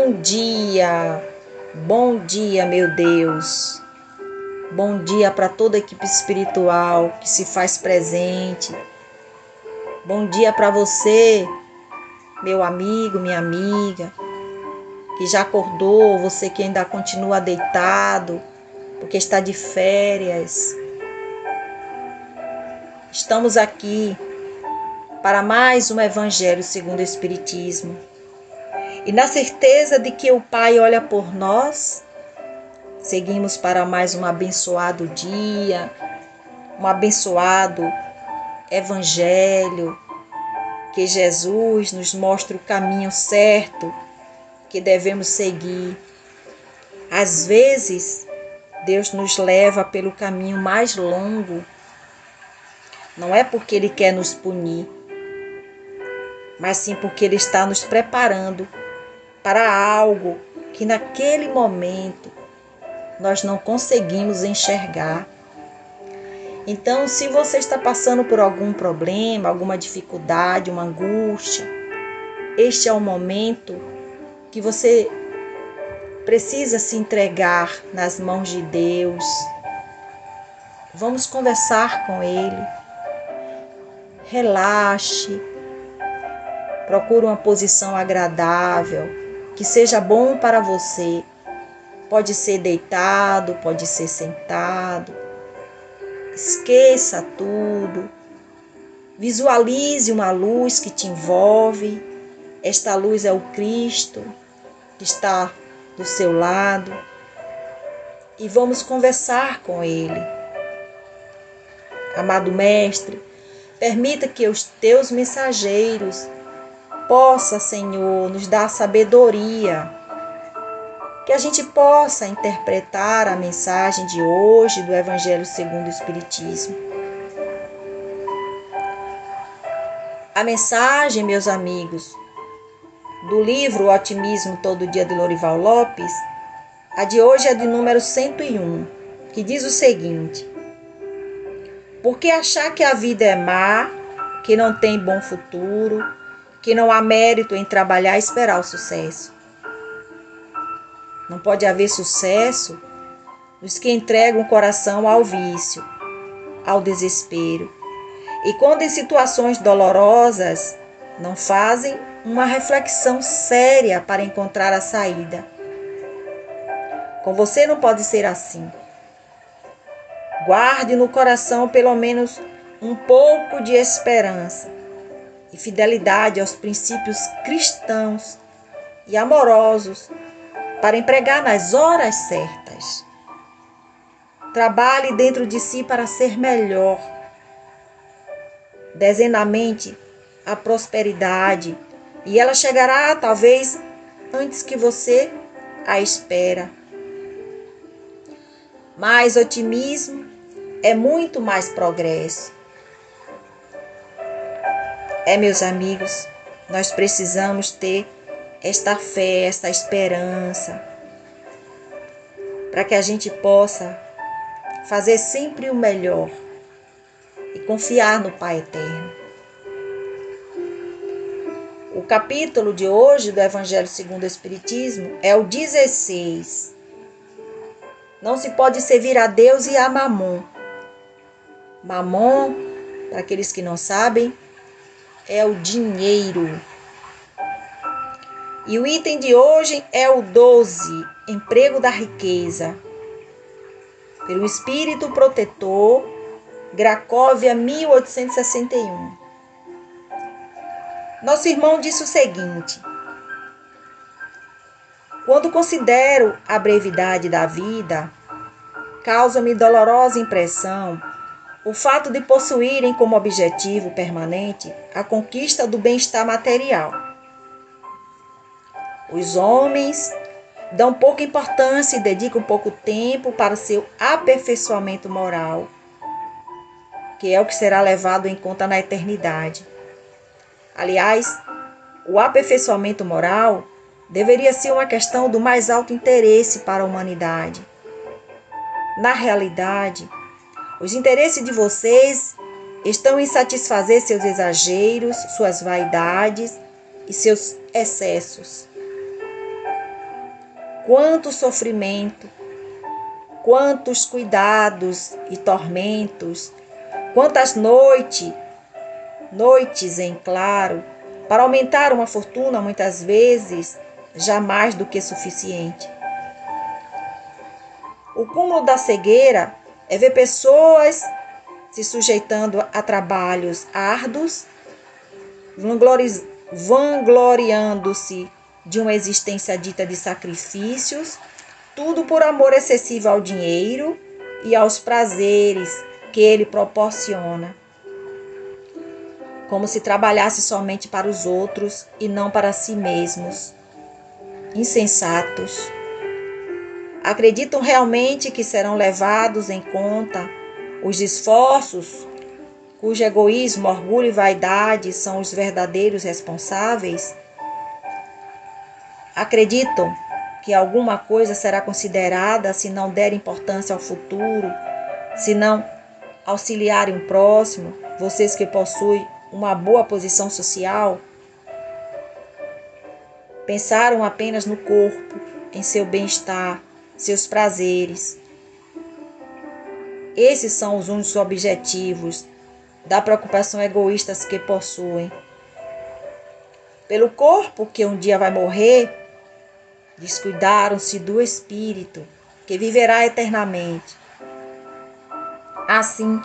Bom dia, meu Deus. Bom dia para toda a equipe espiritual que se faz presente. Bom dia para você, meu amigo, minha amiga, que já acordou, você que ainda continua deitado, porque está de férias. Estamos aqui para mais um Evangelho segundo o Espiritismo. E na certeza de que o Pai olha por nós, seguimos para mais um abençoado dia, um abençoado Evangelho, que Jesus nos mostra o caminho certo que devemos seguir. Às vezes, Deus nos leva pelo caminho mais longo. Não é porque Ele quer nos punir, mas sim porque Ele está nos preparando para algo que naquele momento nós não conseguimos enxergar. Então, se você está passando por algum problema, alguma dificuldade, uma angústia, este é o momento que você precisa se entregar nas mãos de Deus. Vamos conversar com Ele. Relaxe. Procure uma posição agradável, que seja bom para você. Pode ser deitado, pode ser sentado. Esqueça tudo. Visualize uma luz que te envolve. Esta luz é o Cristo que está do seu lado. E vamos conversar com Ele. Amado Mestre, permita que os teus mensageiros possam, Senhor, nos dar sabedoria, que a gente possa interpretar a mensagem de hoje do Evangelho segundo o Espiritismo. A mensagem, meus amigos, do livro O Otimismo Todo Dia de Lorival Lopes, a de hoje é de número 101, que diz o seguinte: por que achar que a vida é má, que não tem bom futuro, que não há mérito em trabalhar e esperar o sucesso? Não pode haver sucesso nos que entregam o coração ao vício, ao desespero. E quando em situações dolorosas, não fazem uma reflexão séria para encontrar a saída. Com você não pode ser assim. Guarde no coração pelo menos um pouco de esperança e fidelidade aos princípios cristãos e amorosos para empregar nas horas certas. Trabalhe dentro de si para ser melhor. Desenhe na mente a prosperidade e ela chegará talvez antes que você a espera. Mais otimismo é muito mais progresso. Meus amigos, nós precisamos ter esta fé, esta esperança, para que a gente possa fazer sempre o melhor e confiar no Pai Eterno. O capítulo de hoje do Evangelho segundo o Espiritismo é o 16. Não se pode servir a Deus e a Mamon. Mamon, para aqueles que não sabem, é o dinheiro. E o item de hoje é o 12, emprego da riqueza. Pelo Espírito Protetor, Cracóvia, 1861. Nosso irmão disse o seguinte: quando considero a brevidade da vida, causa-me dolorosa impressão o fato de possuírem como objetivo permanente a conquista do bem-estar material. Os homens dão pouca importância e dedicam pouco tempo para seu aperfeiçoamento moral, que é o que será levado em conta na eternidade. Aliás, o aperfeiçoamento moral deveria ser uma questão do mais alto interesse para a humanidade. Na realidade, os interesses de vocês estão em satisfazer seus exageros, suas vaidades e seus excessos. quanto sofrimento, quantos cuidados e tormentos, quantas noites em claro, para aumentar uma fortuna, muitas vezes, já mais do que suficiente. O cúmulo da cegueira é ver pessoas se sujeitando a trabalhos árduos, vangloriando-se de uma existência dita de sacrifícios, tudo por amor excessivo ao dinheiro e aos prazeres que ele proporciona, como se trabalhasse somente para os outros e não para si mesmos. Insensatos. Acreditam realmente que serão levados em conta os esforços cujo egoísmo, orgulho e vaidade são os verdadeiros responsáveis? Acreditam que alguma coisa será considerada se não der importância ao futuro, se não auxiliarem o próximo, vocês que possuem uma boa posição social? Pensaram apenas no corpo, em seu bem-estar, seus prazeres. Esses são os únicos objetivos da preocupação egoísta que possuem. Pelo corpo que um dia vai morrer, descuidaram-se do espírito, que viverá eternamente. Assim,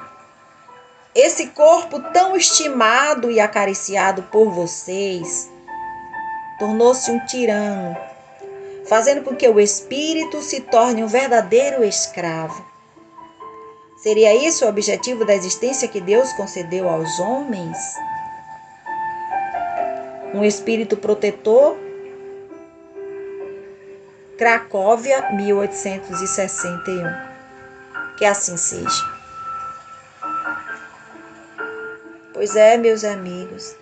esse corpo tão estimado e acariciado por vocês tornou-se um tirano, fazendo com que o espírito se torne um verdadeiro escravo. Seria isso o objetivo da existência que Deus concedeu aos homens? Um espírito protetor? Cracóvia, 1861. Que assim seja. Pois é, meus amigos,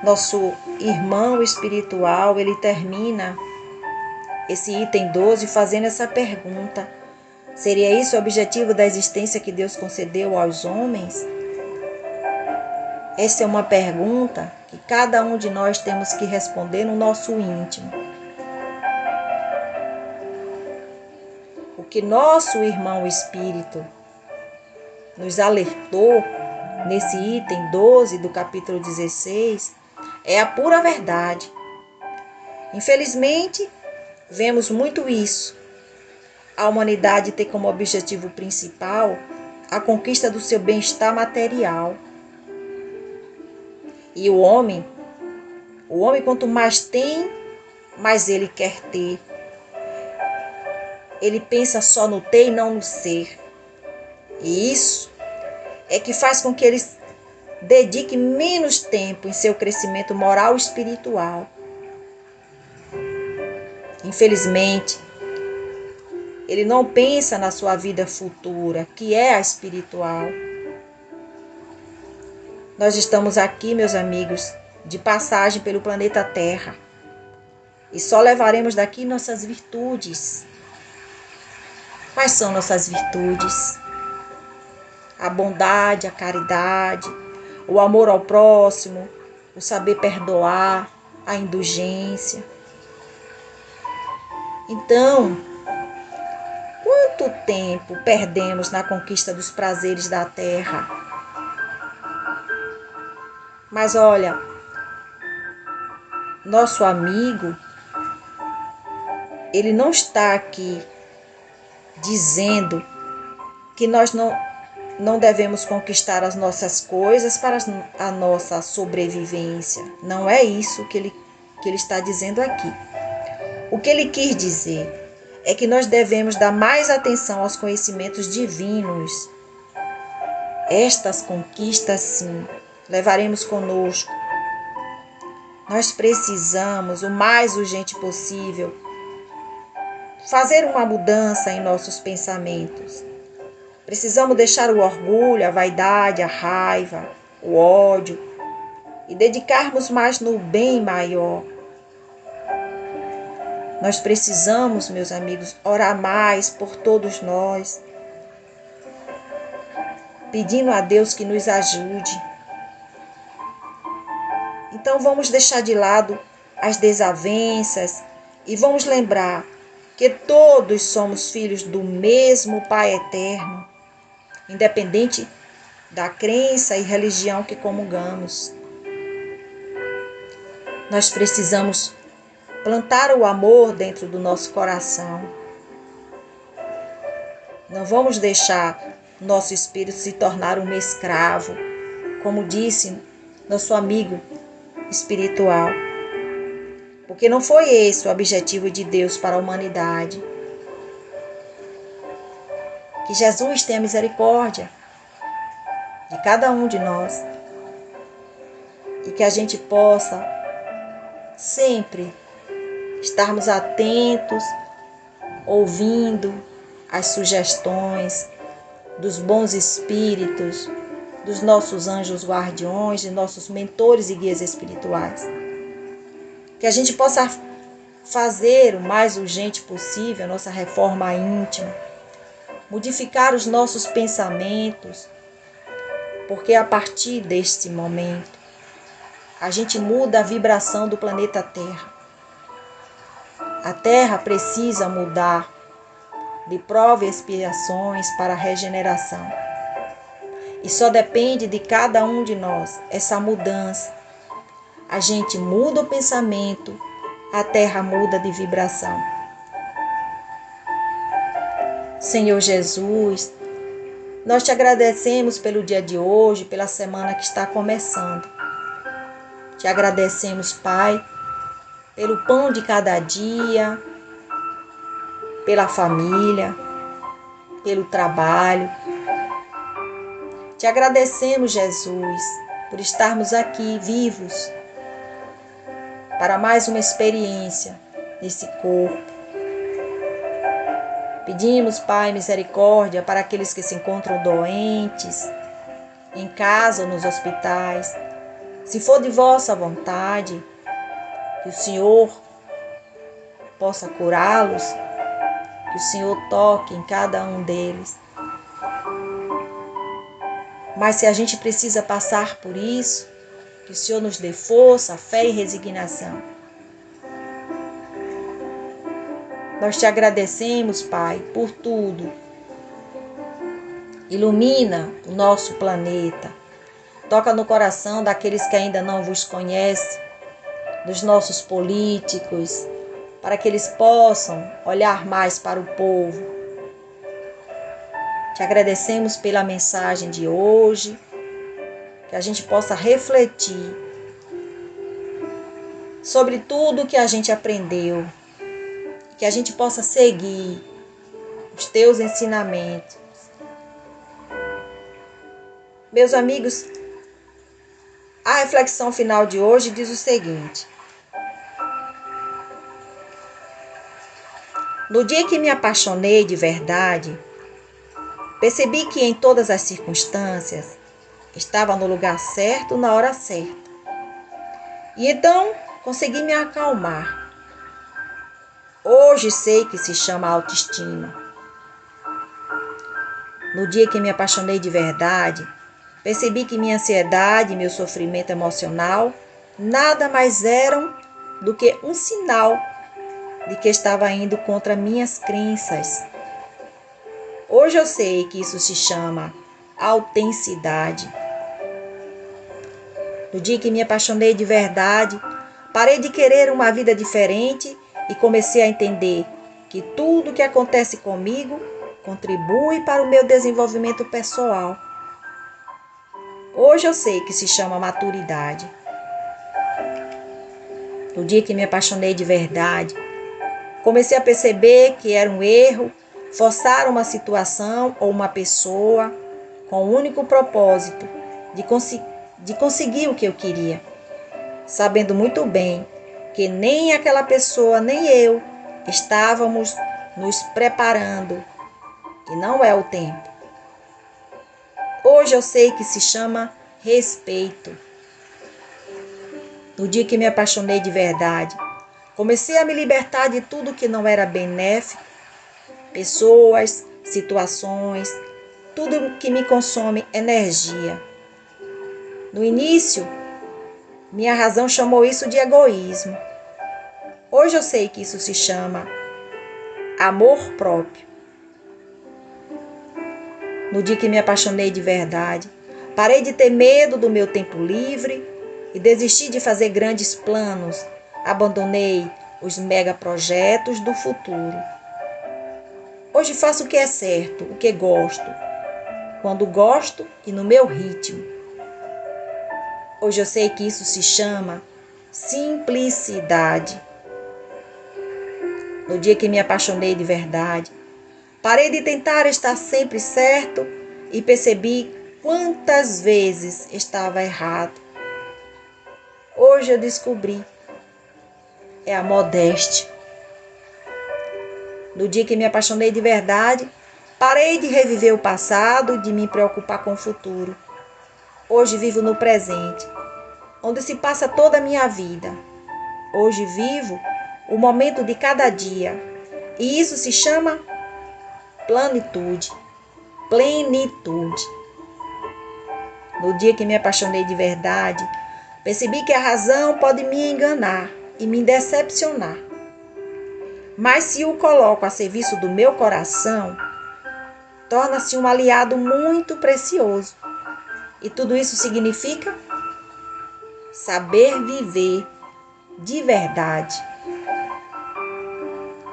nosso irmão espiritual, ele termina esse item 12 fazendo essa pergunta: seria isso o objetivo da existência que Deus concedeu aos homens? Essa é uma pergunta que cada um de nós temos que responder no nosso íntimo. O que nosso irmão espírito nos alertou nesse item 12 do capítulo 16 é a pura verdade. Infelizmente, vemos muito isso. A humanidade tem como objetivo principal a conquista do seu bem-estar material. E o homem quanto mais tem, mais ele quer ter. Ele pensa só no ter e não no ser. E isso é que faz com que ele dedique menos tempo em seu crescimento moral e espiritual. Infelizmente, ele não pensa na sua vida futura, que é a espiritual. Nós estamos aqui, meus amigos, de passagem pelo planeta Terra. E só levaremos daqui nossas virtudes. Quais são nossas virtudes? A bondade, a caridade, o amor ao próximo, o saber perdoar, a indulgência. Então, quanto tempo perdemos na conquista dos prazeres da terra? Mas olha, nosso amigo, ele não está aqui dizendo que nós não devemos conquistar as nossas coisas para a nossa sobrevivência. Não é isso que ele está dizendo aqui. O que ele quis dizer é que nós devemos dar mais atenção aos conhecimentos divinos. Estas conquistas, sim, levaremos conosco. Nós precisamos, o mais urgente possível, fazer uma mudança em nossos pensamentos. Precisamos deixar o orgulho, a vaidade, a raiva, o ódio e dedicarmos mais no bem maior. Nós precisamos, meus amigos, orar mais por todos nós, pedindo a Deus que nos ajude. Então vamos deixar de lado as desavenças, E vamos lembrar que todos somos filhos do mesmo Pai eterno, independente da crença e religião que comungamos. Nós precisamos plantar o amor dentro do nosso coração. Não vamos deixar nosso espírito se tornar um escravo, como disse nosso amigo espiritual. Porque não foi esse o objetivo de Deus para a humanidade. Que Jesus tenha misericórdia de cada um de nós e que a gente possa sempre estarmos atentos, ouvindo as sugestões dos bons espíritos, dos nossos anjos guardiões, de nossos mentores e guias espirituais. Que a gente possa fazer o mais urgente possível a nossa reforma íntima, modificar os nossos pensamentos, porque a partir deste momento a gente muda a vibração do planeta Terra. A Terra precisa mudar de prova e expiações para a regeneração. E só depende de cada um de nós essa mudança. A gente muda o pensamento, a Terra muda de vibração. Senhor Jesus, nós te agradecemos pelo dia de hoje, pela semana que está começando. Te agradecemos, Pai, pelo pão de cada dia, pela família, pelo trabalho. Te agradecemos, Jesus, por estarmos aqui vivos para mais uma experiência nesse corpo. Pedimos, Pai, misericórdia para aqueles que se encontram doentes, em casa ou nos hospitais. Se for de vossa vontade, que o Senhor possa curá-los, que o Senhor toque em cada um deles. Mas se a gente precisa passar por isso, que o Senhor nos dê força, fé e resignação. Nós te agradecemos, Pai, por tudo. Ilumina o nosso planeta. Toca no coração daqueles que ainda não vos conhecem, dos nossos políticos, para que eles possam olhar mais para o povo. Te agradecemos pela mensagem de hoje, que a gente possa refletir sobre tudo que a gente aprendeu, que a gente possa seguir os teus ensinamentos. Meus amigos, a reflexão final de hoje diz o seguinte: no dia que me apaixonei de verdade, percebi que em todas as circunstâncias estava no lugar certo, na hora certa. E então consegui me acalmar. Hoje sei que se chama autoestima. No dia que me apaixonei de verdade, percebi que minha ansiedade e meu sofrimento emocional nada mais eram do que um sinal de que estava indo contra minhas crenças. Hoje eu sei que isso se chama autenticidade. No dia que me apaixonei de verdade, parei de querer uma vida diferente e comecei a entender que tudo que acontece comigo contribui para o meu desenvolvimento pessoal. Hoje eu sei que se chama maturidade. No dia que me apaixonei de verdade, comecei a perceber que era um erro forçar uma situação ou uma pessoa com o único propósito de conseguir o que eu queria, sabendo muito bem que nem aquela pessoa nem eu estávamos nos preparando e não é o tempo. Hoje eu sei que se chama respeito. No dia que me apaixonei de verdade, comecei a me libertar de tudo que não era benéfico, pessoas, situações, tudo que me consome energia. No início, minha razão chamou isso de egoísmo. Hoje eu sei que isso se chama amor próprio. No dia que me apaixonei de verdade, parei de ter medo do meu tempo livre e desisti de fazer grandes planos. Abandonei os megaprojetos do futuro. Hoje faço o que é certo, o que gosto, quando gosto e no meu ritmo. Hoje eu sei que isso se chama simplicidade. No dia que me apaixonei de verdade, parei de tentar estar sempre certo e percebi quantas vezes estava errado. Hoje eu descobri, é a modéstia. No dia que me apaixonei de verdade, parei de reviver o passado e de me preocupar com o futuro. Hoje vivo no presente, onde se passa toda a minha vida. Hoje vivo o momento de cada dia. E isso se chama plenitude. Plenitude. No dia que me apaixonei de verdade, percebi que a razão pode me enganar e me decepcionar. Mas se o coloco a serviço do meu coração, torna-se um aliado muito precioso. E tudo isso significa saber viver de verdade.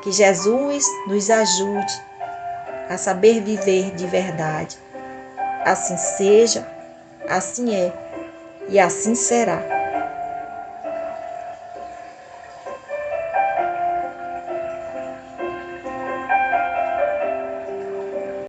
Que Jesus nos ajude a saber viver de verdade. Assim seja, assim é e assim será.